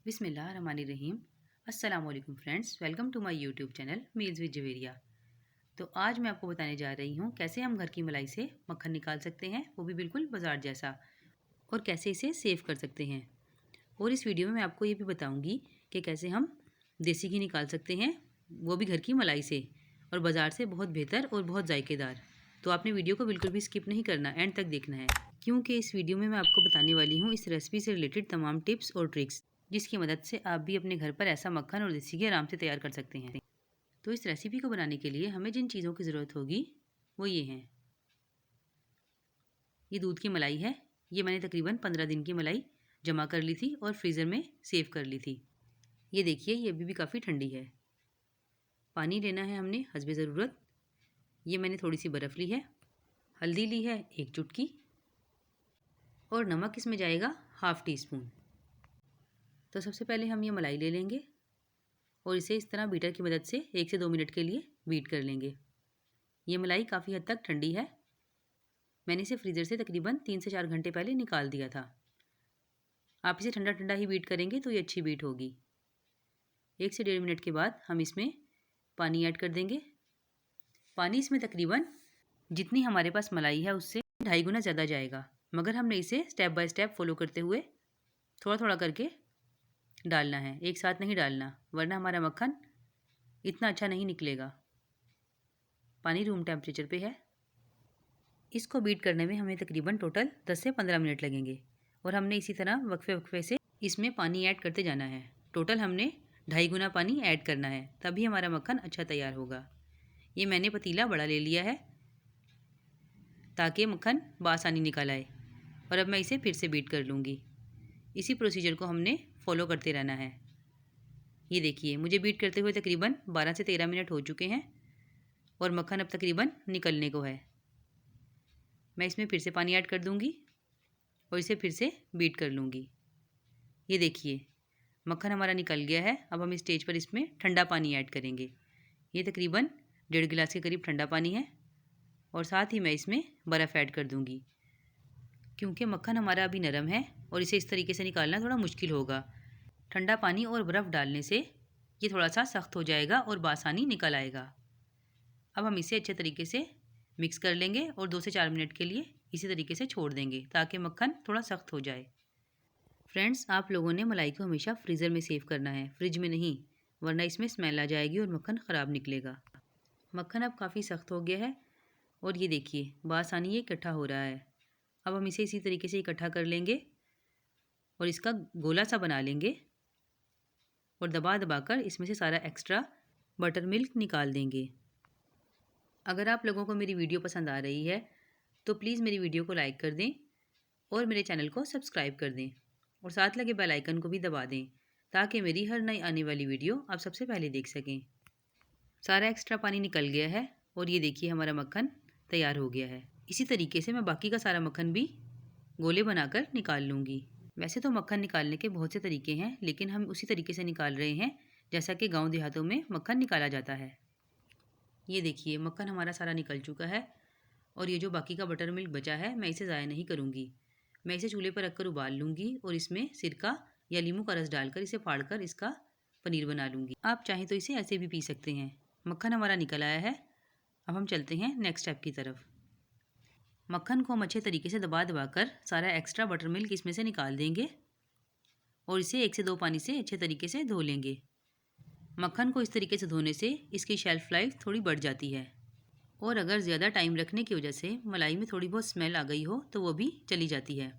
बिस्मिल्लाहिर्रहमानिर्रहीम। अस्सलाम वालेकुम friends, welcome to my YouTube channel meals with Javeria. तो आज मैं आपको बताने जा रही हूँ कैसे हम घर की मलाई से मक्खन निकाल सकते हैं, वो भी बिल्कुल बाजार जैसा, और कैसे इसे सेव कर सकते हैं। और इस वीडियो में मैं आपको ये भी बताऊँगी कि कैसे हम देसी घी निकाल सकते हैं, वो भी घर की मलाई से, और बाज़ार से बहुत बेहतर और बहुत जायकेदार। तो आपने वीडियो को बिल्कुल भी स्किप नहीं करना, एंड तक देखना है, क्योंकि इस वीडियो में मैं आपको बताने वाली हूँ इस रेसिपी से रिलेटेड तमाम टिप्स और ट्रिक्स, जिसकी मदद से आप भी अपने घर पर ऐसा मक्खन और देसी घी आराम से तैयार कर सकते हैं। तो इस रेसिपी को बनाने के लिए हमें जिन चीज़ों की ज़रूरत होगी वो ये हैं। ये दूध की मलाई है। ये मैंने तकरीबन 15 दिन की मलाई जमा कर ली थी और फ्रीज़र में सेव कर ली थी। ये देखिए, ये अभी भी काफ़ी ठंडी है। पानी लेना है हमने हस्बे ज़रूरत। ये मैंने थोड़ी सी बर्फ़ ली है। हल्दी ली है 1 चुटकी, और नमक इसमें जाएगा ½ टीस्पून। तो सबसे पहले हम ये मलाई ले लेंगे और इसे इस तरह बीटर की मदद से 1 से 2 मिनट के लिए बीट कर लेंगे। ये मलाई काफ़ी हद तक ठंडी है। मैंने इसे फ्रीज़र से तकरीबन 3 से 4 घंटे पहले निकाल दिया था। आप इसे ठंडा ठंडा ही बीट करेंगे तो ये अच्छी बीट होगी। 1 से 1.5 मिनट के बाद हम इसमें पानी ऐड कर देंगे। पानी इसमें तकरीबन जितनी हमारे पास मलाई है उससे 2.5 गुना ज़्यादा जाएगा, मगर हमने इसे स्टेप बाय स्टेप फॉलो करते हुए थोड़ा थोड़ा करके डालना है, एक साथ नहीं डालना, वरना हमारा मक्खन इतना अच्छा नहीं निकलेगा। पानी रूम टेम्परेचर पे है। इसको बीट करने में हमें तकरीबन टोटल 10 से 15 मिनट लगेंगे, और हमने इसी तरह वक्फे वक्फे से इसमें पानी ऐड करते जाना है। टोटल हमने 2.5 गुना पानी ऐड करना है, तभी हमारा मक्खन अच्छा तैयार होगा। ये मैंने पतीला बड़ा ले लिया है ताकि मक्खन बआसानी निकल आए, और अब मैं इसे फिर से बीट कर लूँगी। इसी प्रोसीजर को हमने फॉलो करते रहना है। ये देखिए, मुझे बीट करते हुए तकरीबन 12 से 13 मिनट हो चुके हैं, और मक्खन अब तकरीबन निकलने को है। मैं इसमें फिर से पानी ऐड कर दूँगी और इसे फिर से बीट कर लूँगी। ये देखिए, मक्खन हमारा निकल गया है। अब हम इस स्टेज पर इसमें ठंडा पानी ऐड करेंगे। ये तकरीबन 1.5 गिलास के करीब ठंडा पानी है, और साथ ही मैं इसमें बर्फ़ ऐड कर दूँगी, क्योंकि मक्खन हमारा अभी नरम है और इसे इस तरीके से निकालना थोड़ा मुश्किल होगा। ठंडा पानी और बर्फ़ डालने से ये थोड़ा सा सख्त हो जाएगा और बआसानी निकल आएगा। अब हम इसे अच्छे तरीके से मिक्स कर लेंगे और 2 से 4 मिनट के लिए इसी तरीके से छोड़ देंगे, ताकि मक्खन थोड़ा सख्त हो जाए। फ्रेंड्स, आप लोगों ने मलाई को हमेशा फ्रीज़र में सेव करना है, फ्रिज में नहीं, वरना इसमें स्मेल आ जाएगी और मक्खन ख़राब निकलेगा। मक्खन अब काफ़ी सख्त हो गया है, और ये देखिए बआसानी ये इकट्ठा हो रहा है। अब हम इसे इसी तरीके से इकट्ठा कर लेंगे और इसका गोला सा बना लेंगे, और दबा दबा कर इसमें से सारा एक्स्ट्रा बटर मिल्क निकाल देंगे। अगर आप लोगों को मेरी वीडियो पसंद आ रही है तो प्लीज़ मेरी वीडियो को लाइक कर दें और मेरे चैनल को सब्सक्राइब कर दें, और साथ लगे बेल आइकन को भी दबा दें, ताकि मेरी हर नई आने वाली वीडियो आप सबसे पहले देख सकें। सारा एक्स्ट्रा पानी निकल गया है, और ये देखिए हमारा मक्खन तैयार हो गया है। इसी तरीके से मैं बाकी का सारा मक्खन भी गोले बनाकर निकाल लूँगी। वैसे तो मक्खन निकालने के बहुत से तरीके हैं, लेकिन हम उसी तरीके से निकाल रहे हैं जैसा कि गाँव देहातों में मक्खन निकाला जाता है। ये देखिए, मक्खन हमारा सारा निकल चुका है, और ये जो बाकी का बटर मिल्क बचा है मैं इसे ज़ाया नहीं करूँगी। मैं इसे चूल्हे पर रखकर उबाल लूँगी, और इसमें सिरका या नींबू का रस डालकर इसे फाड़कर इसका पनीर बना लूँगी। आप चाहें तो इसे ऐसे भी पी सकते हैं। मक्खन हमारा निकल आया है। अब हम चलते हैं नेक्स्ट स्टेप की तरफ। मक्खन को हम अच्छे तरीके से दबा दबा कर सारा एक्स्ट्रा बटर मिल्क इसमें से निकाल देंगे, और इसे 1 से 2 पानी से अच्छे तरीके से धो लेंगे। मक्खन को इस तरीके से धोने से इसकी शेल्फ़ लाइफ थोड़ी बढ़ जाती है, और अगर ज़्यादा टाइम रखने की वजह से मलाई में थोड़ी बहुत स्मेल आ गई हो तो वो भी चली जाती है।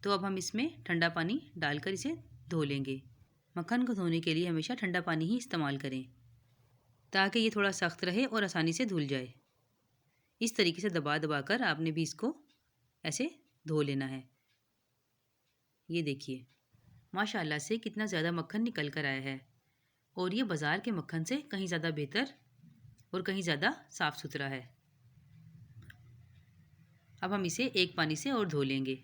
तो अब हम इसमें ठंडा पानी डालकर इसे धो लेंगे। मक्खन को धोने के लिए हमेशा ठंडा पानी ही इस्तेमाल करें, ताकि ये थोड़ा सख्त रहे और आसानी से धुल जाए। इस तरीके से दबा दबा कर आपने भी इसको ऐसे धो लेना है। ये देखिए, माशाल्लाह से कितना ज़्यादा मक्खन निकल कर आया है, और ये बाज़ार के मक्खन से कहीं ज़्यादा बेहतर और कहीं ज़्यादा साफ़ सुथरा है। अब हम इसे एक पानी से और धो लेंगे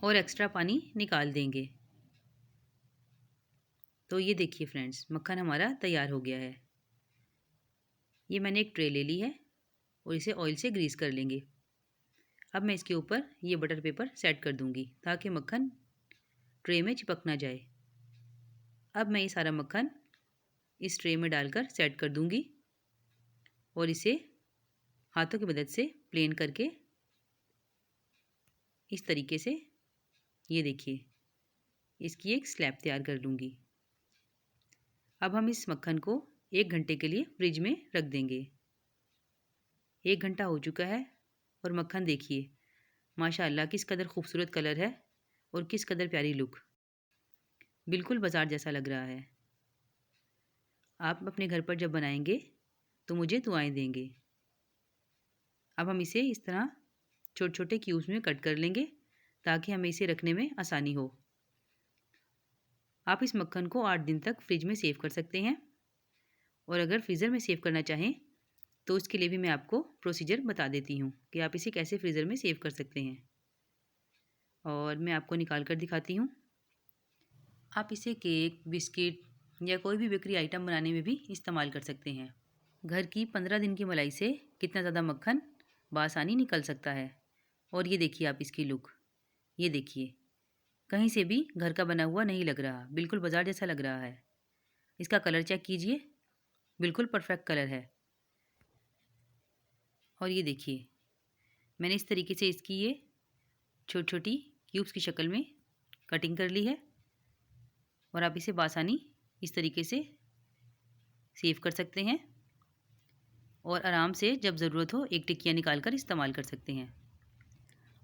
और एक्स्ट्रा पानी निकाल देंगे। तो ये देखिए फ्रेंड्स, मक्खन हमारा तैयार हो गया है। ये मैंने एक ट्रे ले ली है, और इसे ऑयल से ग्रीस कर लेंगे। अब मैं इसके ऊपर ये बटर पेपर सेट कर दूंगी, ताकि मक्खन ट्रे में चिपक ना जाए। अब मैं ये सारा मक्खन इस ट्रे में डालकर सेट कर दूंगी और इसे हाथों की मदद से प्लेन करके इस तरीके से, ये देखिए, इसकी एक स्लैब तैयार कर लूँगी। अब हम इस मक्खन को 1 घंटे के लिए फ्रिज में रख देंगे। 1 घंटा हो चुका है और मक्खन देखिए, माशाअल्लाह किस कदर खूबसूरत कलर है और किस कदर प्यारी लुक, बिल्कुल बाज़ार जैसा लग रहा है। आप अपने घर पर जब बनाएंगे तो मुझे दुआएं देंगे। अब हम इसे इस तरह छोटे छोटे क्यूब्स में कट कर लेंगे ताकि हमें इसे रखने में आसानी हो। आप इस मक्खन को 8 दिन तक फ्रिज में सेव कर सकते हैं और अगर फ्रीज़र में सेव करना चाहें तो उसके लिए भी मैं आपको प्रोसीजर बता देती हूँ कि आप इसे कैसे फ्रीज़र में सेव कर सकते हैं। और मैं आपको निकाल कर दिखाती हूँ। आप इसे केक, बिस्किट या कोई भी बेकरी आइटम बनाने में भी इस्तेमाल कर सकते हैं। घर की 15 दिन की मलाई से कितना ज़्यादा मक्खन बआसानी निकल सकता है। और ये देखिए आप इसकी लुक, ये देखिए, कहीं से भी घर का बना हुआ नहीं लग रहा, बिल्कुल बाज़ार जैसा लग रहा है। इसका कलर चेक कीजिए, बिल्कुल परफेक्ट कलर है। और ये देखिए, मैंने इस तरीके से इसकी ये छोटी छोटी क्यूब्स की शक्ल में कटिंग कर ली है और आप इसे बआसानी इस तरीके से सेव कर सकते हैं और आराम से जब ज़रूरत हो एक टिकिया निकाल कर इस्तेमाल कर सकते हैं।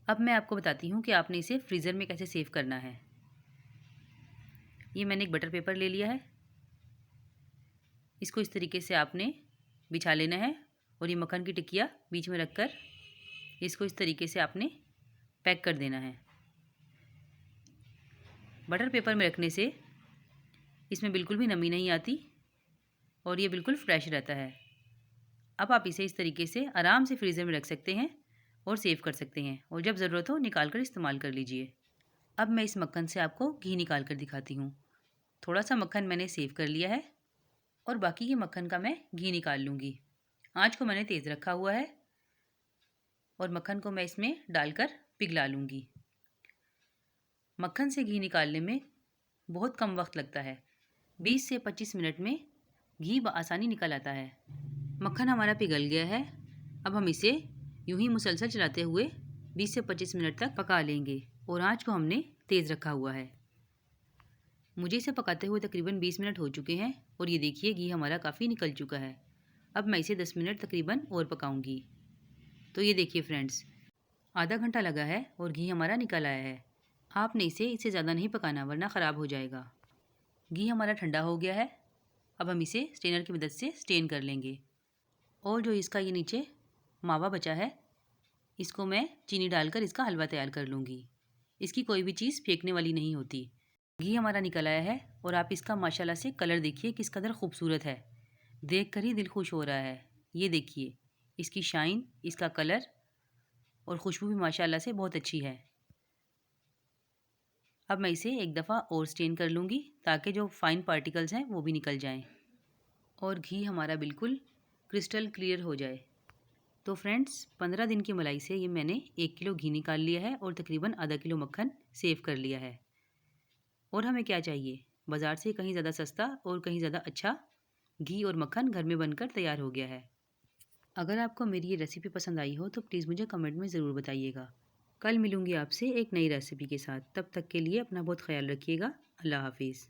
अब मैं आपको बताती हूँ कि आपने इसे फ्रीज़र में कैसे सेव करना है। ये मैंने एक बटर पेपर ले लिया है, इसको इस तरीके से आपने बिछा लेना है और ये मक्खन की टिकिया बीच में रखकर इसको इस तरीके से आपने पैक कर देना है। बटर पेपर में रखने से इसमें बिल्कुल भी नमी नहीं आती और ये बिल्कुल फ्रेश रहता है। अब आप इसे इस तरीके से आराम से फ्रीज़र में रख सकते हैं और सेव कर सकते हैं और जब ज़रूरत हो निकाल कर इस्तेमाल कर लीजिए। अब मैं इस मक्खन से आपको घी निकाल कर दिखाती हूँ। थोड़ा सा मक्खन मैंने सेव कर लिया है और बाकी के मक्खन का मैं घी निकाल लूँगी। आँच को मैंने तेज़ रखा हुआ है और मक्खन को मैं इसमें डालकर पिघला लूँगी। मक्खन से घी निकालने में बहुत कम वक्त लगता है, 20 से 25 मिनट में घी बआसानी निकल आता है। मक्खन हमारा पिघल गया है। अब हम इसे यूं ही मुसलसल चलाते हुए 20 से 25 मिनट तक पका लेंगे और आँच को हमने तेज़ रखा हुआ है। मुझे इसे पकाते हुए तकरीबन 20 मिनट हो चुके हैं और ये देखिए घी हमारा काफ़ी निकल चुका है। अब मैं इसे 10 मिनट तकरीबन और पकाऊंगी। तो ये देखिए फ्रेंड्स, आधा घंटा लगा है और घी हमारा निकल आया है। आपने इसे ज़्यादा नहीं पकाना वरना ख़राब हो जाएगा। घी हमारा ठंडा हो गया है। अब हम इसे स्ट्रेनर की मदद से स्ट्रेन कर लेंगे और जो इसका ये नीचे मावा बचा है इसको मैं चीनी डालकर इसका हलवा तैयार कर लूँगी। इसकी कोई भी चीज़ फेंकने वाली नहीं होती। घी हमारा निकल आया है और आप इसका माशाल्लाह से कलर देखिए किस कदर खूबसूरत है, देख कर ही दिल खुश हो रहा है। ये देखिए इसकी शाइन, इसका कलर और खुशबू भी माशाल्लाह से बहुत अच्छी है। अब मैं इसे एक दफ़ा और स्टेन कर लूँगी ताकि जो फाइन पार्टिकल्स हैं वो भी निकल जाएं और घी हमारा बिल्कुल क्रिस्टल क्लियर हो जाए। तो फ्रेंड्स, 15 दिन की मलाई से ये मैंने 1 किलो घी निकाल लिया है और तकरीबन आधा किलो मक्खन सेव कर लिया है। और हमें क्या चाहिए, बाज़ार से कहीं ज़्यादा सस्ता और कहीं ज़्यादा अच्छा घी और मक्खन घर में बनकर तैयार हो गया है। अगर आपको मेरी ये रेसिपी पसंद आई हो तो प्लीज़ मुझे कमेंट में ज़रूर बताइएगा। कल मिलूँगी आपसे एक नई रेसिपी के साथ। तब तक के लिए अपना बहुत ख्याल रखिएगा। अल्लाह हाफ़िज़।